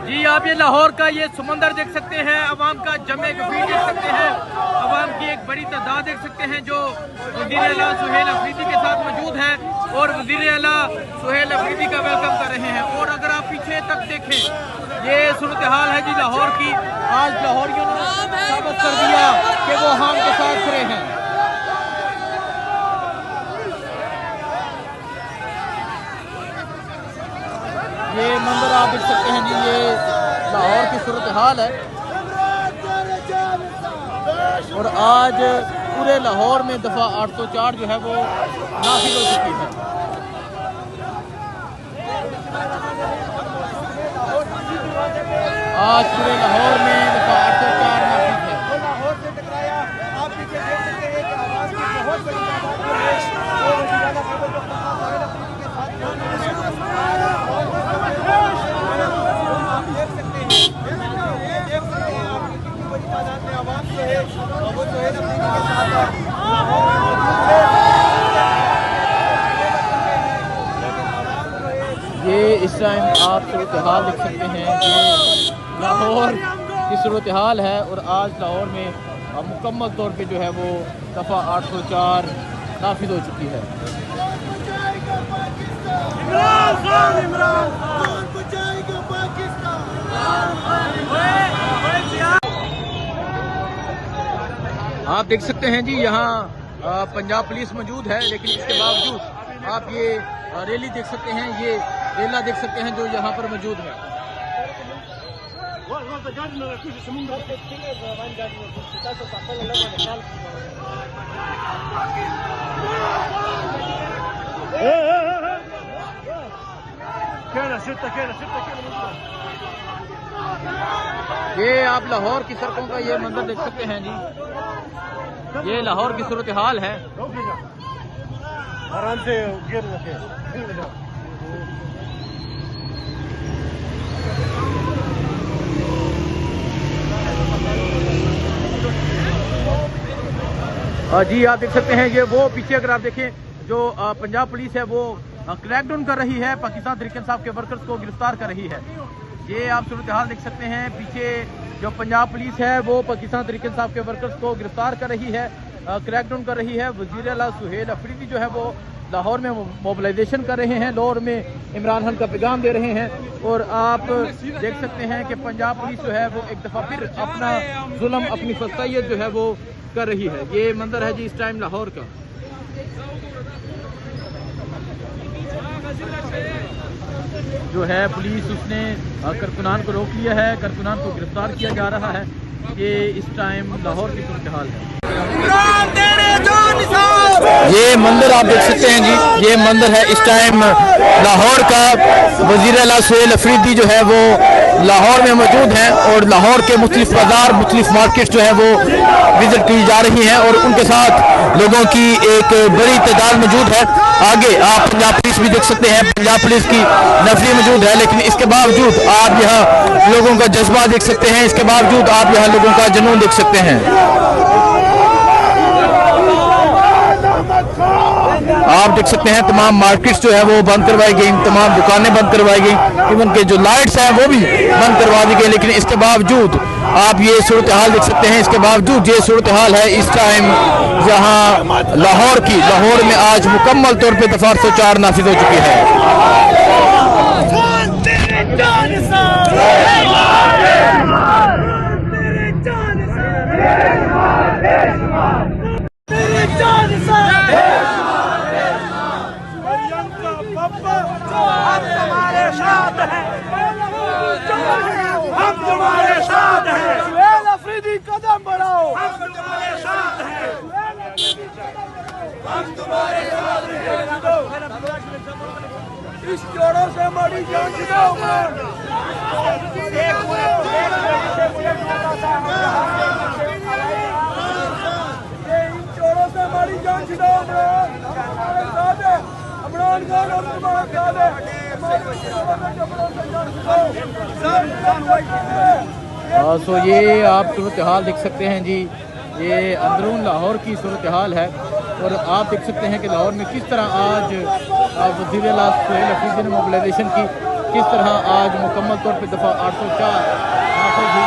जी आप ये लाहौर का ये समंदर देख सकते हैं, अवाम का जमे भीड़ देख सकते हैं, अवाम की एक बड़ी तादाद देख सकते हैं जो वज़ीर आला सुहेल अफरीदी के साथ मौजूद है और वज़ीर आला सुहेल अफरीदी का वेलकम कर रहे हैं। और अगर आप पीछे तक देखें ये सूरत हाल है जी लाहौर की। आज लाहौरियों ने साबित कर दिया कि वो हम के साथ खड़े हैं। ये मंजर आप देख सकते हैं जी, ये लाहौर की सूरत हाल है और आज पूरे लाहौर में दफ़ा 804 जो है वो नाफिज हो चुकी है। आज पूरे लाहौर में दफ़ा 804 नाफिज है। लाहौर से टकराया, आप पीछे देख सकते हैं कि आवाज़ की बहुत बड़ी तादाद में है और वज़ीर आला खैबर पख्तूनख्वा सुहेल अफरीदी के साथ आप देख सकते हैं आप कितनी बड़ी तादाद में आवाम जो है वो सुहेल अफरीदी के साथ ये इस टाइम आप सूरत हाल देख सकते हैं कि लाहौर की सूरत हाल है और आज लाहौर में मुकम्मल तौर पे जो है वो दफ़ा 804 नाफिज हो चुकी है। आप देख सकते हैं जी यहाँ पंजाब पुलिस मौजूद है, लेकिन इसके बावजूद आप ये रैली देख सकते हैं, ये रेला देख सकते हैं जो यहाँ पर मौजूद है। ये आप लाहौर की सड़कों का ये मंजर देख सकते हैं जी, ये लाहौर की सूरत हाल है। आराम से गिर रखे। जी आप देख सकते हैं ये वो पीछे अगर आप देखें जो पंजाब पुलिस है वो क्रैकडाउन कर रही है, पाकिस्तान तहरीक इंसाफ के वर्कर्स को गिरफ्तार कर रही है। ये आप सूरत हाल देख सकते हैं, पीछे जो पंजाब पुलिस है वो पाकिस्तान तहरीक इंसाफ के वर्कर्स को गिरफ्तार कर रही है, क्रैकडाउन कर रही है। वज़ीर आला सुहेल अफरीदी जो है वो लाहौर में मोबिलाइजेशन कर रहे हैं, लाहौर में इमरान खान का पैगाम दे रहे हैं। और आप देख सकते हैं कि पंजाब पुलिस जो है वो एक दफ़ा फिर अपना जुल्म, अपनी फसाइयत जो है वो कर रही है। ये मंजर है जी इस टाइम लाहौर का। जो है पुलिस उसने कारकुनान को रोक लिया है, कारकुनान को गिरफ्तार किया जा रहा है। ये इस टाइम लाहौर की सूरत हाल है। ये मंदिर आप देख सकते हैं जी, ये मंदिर है इस टाइम लाहौर का। वज़ीर आला सुहेल अफरीदी जो है वो लाहौर में मौजूद हैं और लाहौर के मुख्तलिफ बाजार, मुख्तलिफ मार्केट जो है वो विजिट की जा रही हैं और उनके साथ लोगों की एक बड़ी तादाद मौजूद है। आगे आप पंजाब पुलिस भी देख सकते हैं, पंजाब पुलिस की नफरी मौजूद है, लेकिन इसके बावजूद आप यहाँ लोगों का जज्बा देख सकते हैं, इसके बावजूद आप यहाँ लोगों का जुनून देख सकते हैं। आप देख सकते हैं तमाम मार्केट्स जो है वो बंद करवाई गई, तमाम दुकानें बंद करवाई गई, इवन के जो लाइट्स हैं वो भी बंद करवा दी गई। लेकिन इसके बावजूद आप ये सूरत हाल देख सकते हैं, इसके बावजूद ये सूरत हाल है इस टाइम जहां लाहौर में आज मुकम्मल तौर पे दफ़ा 804 नाफिज हो चुकी है। हम तुम्हारे साथ हैं, सुहेल अफरीदी कदम बढ़ाओ, हम तुम्हारे साथ हैं, हम तुम्हारे साथ हैं। इस जोड़ों से हमारी जान छुड़ाओ। इन जोड़ों से हमारी जान छुड़ाओ। इमरान खान हम तुम्हारे साथ हैं। सो ये आप सूरत हाल देख सकते हैं जी, ये अंदरून लाहौर की सूरत हाल है और आप देख सकते हैं कि लाहौर में किस तरह आज वज़ीर आला सुहेल अफरीदी ने मोबिलाइजेशन की, किस तरह आज मुकम्मल तौर पर दफ़ा 804 नाफिज हुई।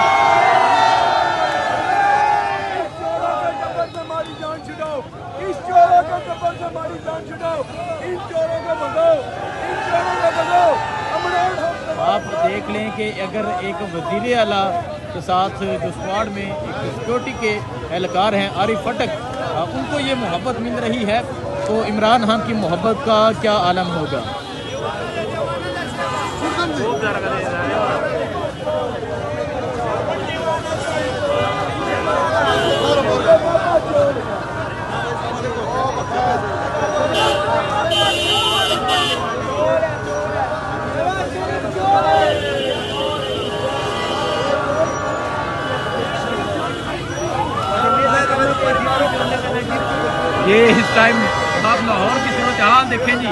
आप देख लें कि अगर एक वज़ीर आला के साथ जो स्क्वाड में एक सिक्योरिटी के एहलकार हैं आरिफ फटक, उनको ये मोहब्बत मिल रही है तो इमरान खान की मोहब्बत का क्या आलम होगा। ये इस टाइम आप लाहौर की सूरत हाल देखें जी,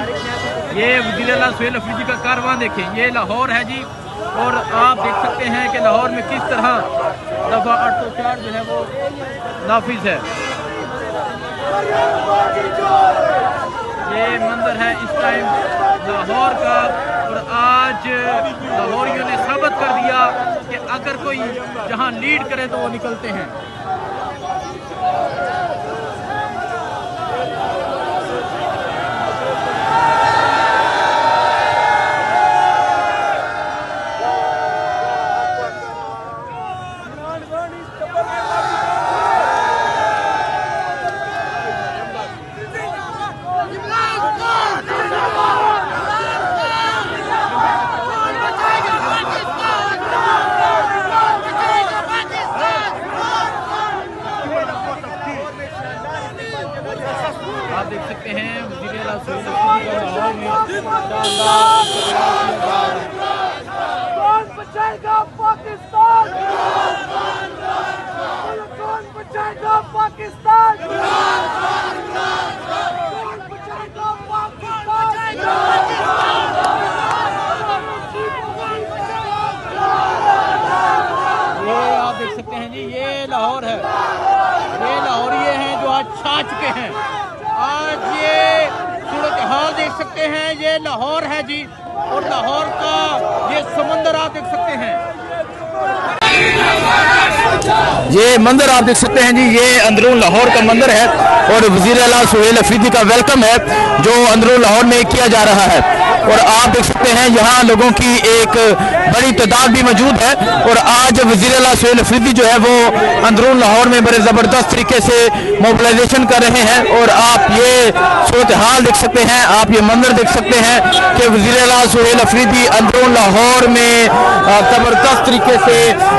ये वज़ीर आला सुहेल अफरीदी का कारवां देखें, ये लाहौर है जी। और आप देख सकते हैं कि लाहौर में किस तरह दफ़ा 804 जो है वो नाफिज है। ये मंजर है इस टाइम लाहौर का, और आज लाहौरियों ने साबित कर दिया कि अगर कोई जहां लीड करे तो वो निकलते हैं। आप देख सकते हैं वज़ीर आला सुहेल अफरीदी का लाहौर में कौन बचाएगा पाकिस्तान, कौन बचाएगा पाकिस्तान, कौन बचाएगा पाकिस्तान। ये आप देख सकते हैं जी, ये लाहौर है, ये लाहौरिये हैं जो आज छा चुके हैं। आज ये सूरत हाल देख सकते हैं, ये लाहौर है जी, और लाहौर का ये समंदर आप देख सकते हैं। ये मंजर आप देख सकते हैं जी, ये अंदरून लाहौर का मंजर है और वज़ीर आला सुहेल अफरीदी का वेलकम है जो अंदरून लाहौर में किया जा रहा है। और आप देख सकते हैं यहाँ लोगों की एक बड़ी तादाद भी मौजूद है और आज वज़ीर आला सुहेल अफरीदी जो है वो अंदरून लाहौर में बड़े ज़बरदस्त तरीके से मोबिलाइजेशन कर रहे हैं। और आप ये सूरत हाल देख सकते हैं, आप ये मंजर देख सकते हैं कि वज़ीर आला सुहेल अफरीदी अंदरून लाहौर में ज़बरदस्त तरीके से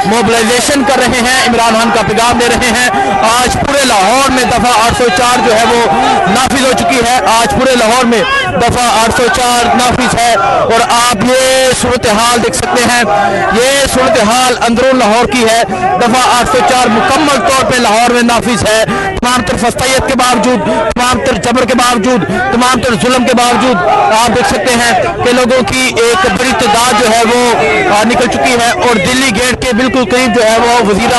मोबिलाइजेशन कर रहे हैं, इमरान खान का पैगाम दे रहे हैं। आज पूरे लाहौर में दफ़ा 804 जो है वो नाफिज हो चुकी है। आज पूरे लाहौर में दफ़ा 804 नाफिज है और आप ये सूरत हाल देख सकते हैं, ये सूरत हाल अंदरून लाहौर की है। दफ़ा 804 मुकम्मल तौर पे लाहौर में नाफिज है। तमाम तर फस्तायत के बावजूद, तमाम तर जबर के बावजूद, तमाम तर जुल्म के बावजूद आप देख सकते हैं कि लोगों की एक बड़ी तादाद जो है वो निकल चुकी है और दिल्ली गेट के बिल्कुल करीब जो है वो वज़ीर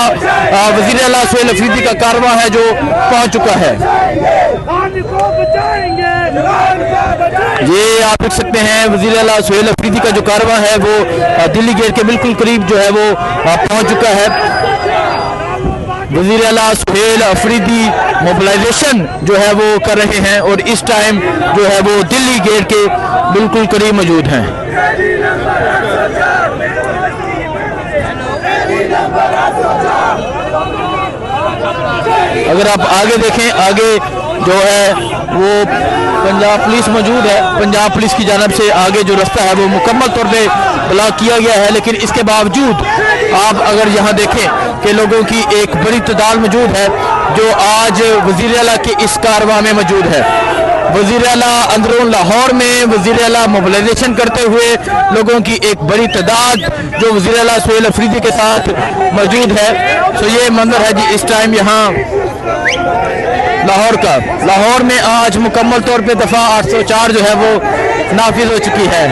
आला सुहेल अफरीदी का कारवां है जो पहुंच चुका है। ये आप देख सकते हैं वज़ीर आला सुहेल अफरीदी का जो कारवां है वो दिल्ली गेट के बिल्कुल करीब जो है वो पहुंच चुका है। वज़ीर आला सुहेल अफरीदी मोबिलाइजेशन जो है वो कर रहे हैं और इस टाइम जो है वो दिल्ली गेट के बिल्कुल करीब मौजूद हैं। अगर आप आगे देखें, आगे जो है वो पंजाब पुलिस मौजूद है। पंजाब पुलिस की जानब से आगे जो रास्ता है वो मुकम्मल तौर पे ब्लॉक किया गया है, लेकिन इसके बावजूद आप अगर यहाँ देखें कि लोगों की एक बड़ी तादाद मौजूद है जो आज वज़ीर आला के इस कारवां में मौजूद है। वज़ीर आला अंदरून लाहौर में वज़ीर आला मोबिलाइजेशन करते हुए लोगों की एक बड़ी तादाद जो वज़ीर आला सुहेल अफरीदी के साथ मौजूद है। तो ये मंजर है जी इस टाइम यहाँ लाहौर का। लाहौर में आज मुकम्मल तौर पे दफ़ा 804 जो है वो नाफिज हो चुकी है।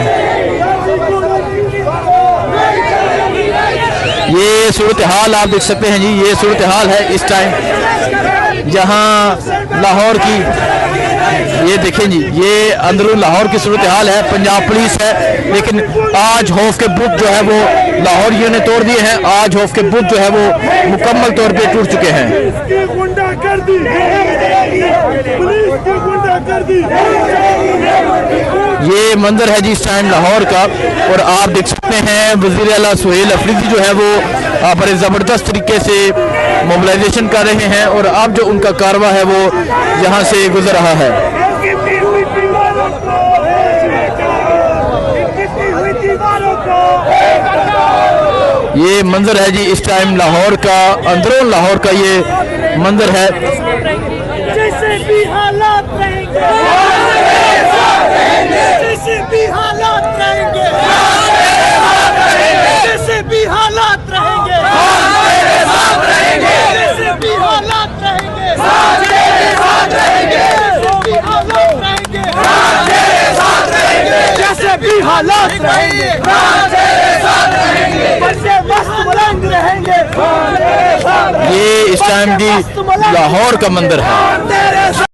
ये सूरत हाल आप देख सकते हैं जी, ये सूरत हाल है इस टाइम जहां लाहौर की ये देखें जी, ये अंदरून लाहौर की सूरत हाल है। पंजाब पुलिस है, लेकिन आज खौफ के बुत जो है वो लाहौरियों ने तोड़ दिए हैं। आज खौफ के बुत जो है वो मुकम्मल तौर पे टूट चुके हैं। ये मंजर है जी इस टाइम लाहौर का, और आप देख सकते हैं वज़ीर आला सुहेल अफरीदी जो है वो बड़े ज़बरदस्त तरीके से मोबिलाइजेशन कर रहे हैं, और अब जो उनका कारवा है वो यहाँ से गुजर रहा है। ये मंजर है जी इस टाइम लाहौर का, अंदरून लाहौर का ये मंजर है। जैसे भी हालात रहेंगे, जैसे भी हालात रहेंगे, जैसे भी हालात रहेंगे, जैसे भी हालात रहेंगे, जैसे भी हालात रहेंगे, बच्चे मस्त बुलंद रहेंगे। ये इस टाइम की लाहौर का मंदिर है।